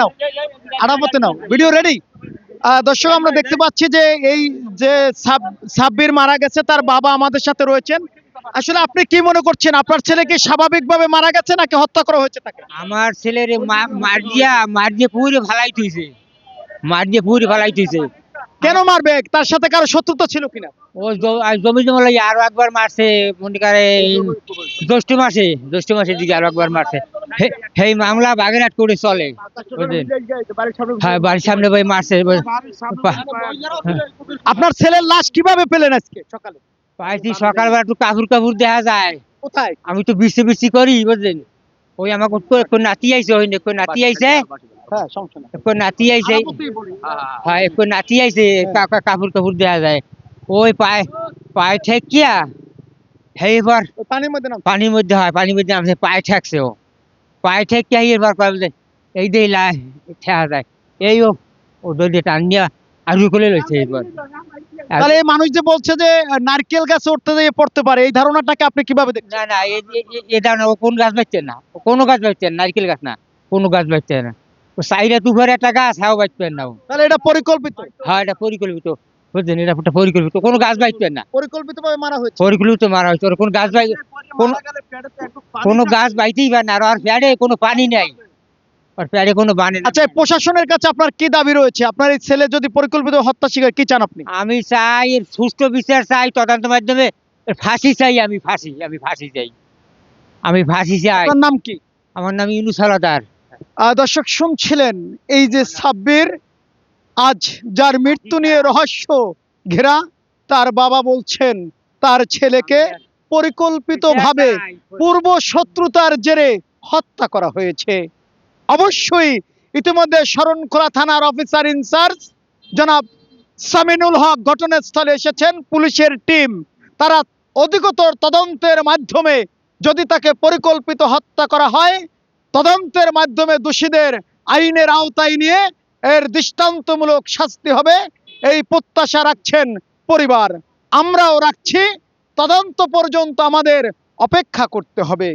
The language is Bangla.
নাও, আরামতে নাও। Video ready? দর্শক আমরা দেখতে পাচ্ছি যে এই যে সাব্বির মারা গেছে, তার বাবা আমাদের সাথে রয়েছেন। আসলে আপনি কি মনে করছেন, আপনার ছেলে কি স্বাভাবিকভাবে মারা গেছে নাকি হত্যা করা হয়েছে তাকে? আমার ছেলের মার দিয়ে পুরে ফালাই থইছে, মার দিয়ে পুরে ফালাই থইছে। কেন মারবে? তার সাথে কারো শত্রুতা ছিল কিনা? ও জমি জমা লাগে আরো একবার মারছে, মনে করে জ্যৈষ্ঠ মাসের দিকে আরো একবার মারছে। সেই মামলা বাগেরহাট করে চলে, বুঝলেন? হ্যাঁ, বাড়ির সামনে ভাই মারছে। আপনার ছেলের লাশ কিভাবে পেলেন আজকে সকালে? পাইছি সকালবেলা একটু কাপড় কাপড় দেখা যায়, কোথায়? আমি তো বৃষ্টি বৃষ্টি করি, বুঝলেন? ওই আমাকে একটু নাতি আইছে, ওই একটু নাতি আইছে, হ্যাঁ, সমস্যা নাই। একটু নাতি আইছে। আরামতেই বলি। হ্যাঁ, একটু নাতি আইছে, কাপড় কাপড় দেখা যায়। ওই পায়ে ঠেকিয়া এইবার ওই পানির মধ্যে নাম। পানির মধ্যে, হয় পানির মধ্যে নামছে, পায়ে ঠেকছে, ও পায়ে ঠেকিয়া এবার পাবলেন এই দিয়ে ঠেকা যায়। এই ও দড়ি টান দিয়া আরু করে লইছে এইবার। তাহলে এই মানুষ যে বলছে যে নারকেল গাছে উঠতে যেয়ে পড়তে পারে, এই ধারণাটাকে আপনি কিভাবে দেখছেন? না না, এ ধরনের ও কোন গাছ বাঁচছে না, ও কোনো গাছ বাঁচছে না, নারকেল গাছ না, কোনো গাছ বাঁচছে না। ও সাইডে দুপুরে একটা গাছ, হ্যাঁ বাঁচবেন না ও। তাহলে এটা পরিকল্পিত? হ্যাঁ, এটা পরিকল্পিত, বুঝছেন? এটা একটা পরিকল্পিত, কোনো গাছ বাঁচবেন না, পরিকল্পিতভাবে মারা হয়েছে। পরিকল্পিত মারা হয়েছে। ওর কোনো গাছ কোনো গাছ বাইতেই পারে না, আর প্যাডে কোনো পানি নেই, আর প্যাডে কোনো পানি নেই। আচ্ছা, প্রশাসনের কাছে আপনার কি দাবি রয়েছে? আপনার এই ছেলে যদি পরিকল্পিত হত্যা শিকার, কি চান আপনি? আমি চাই এর সুষ্ঠু বিচার চাই, তদন্ত মাধ্যমে এর ফাঁসি চাই, আমি ফাঁসি চাই, আমি ফাঁসি চাই। আপনার নাম কি? আমার নাম ইউনুস হাওলাদার। দর্শক শুনছিলেন, এই যে সাব্বির, আজ যার মৃত্যু নিয়ে রহস্য ঘেরা, তার বাবা বলছেন তার ছেলেকে পরিকল্পিতভাবে পূর্ব শত্রুতার জেরে হত্যা করা হয়েছে। অবশ্যই ইতিমধ্যে শরণখোলা থানার অফিসার ইনচার্জ জনাব সামিনুল হক ঘটনাস্থলে এসেছেন, পুলিশের টিম। তারা অধিকতর তদন্তের মাধ্যমে যদি তাকে পরিকল্পিত হত্যা করা হয়, তদন্তের মাধ্যমে দোষীদের আইনের আওতায় নিয়ে এর দৃষ্টান্তমূলক শাস্তি হবে, এই প্রত্যাশা রাখছেন পরিবার। আমরাও রাখছি। তদন্ত পর্যন্ত আমাদের অপেক্ষা করতে হবে।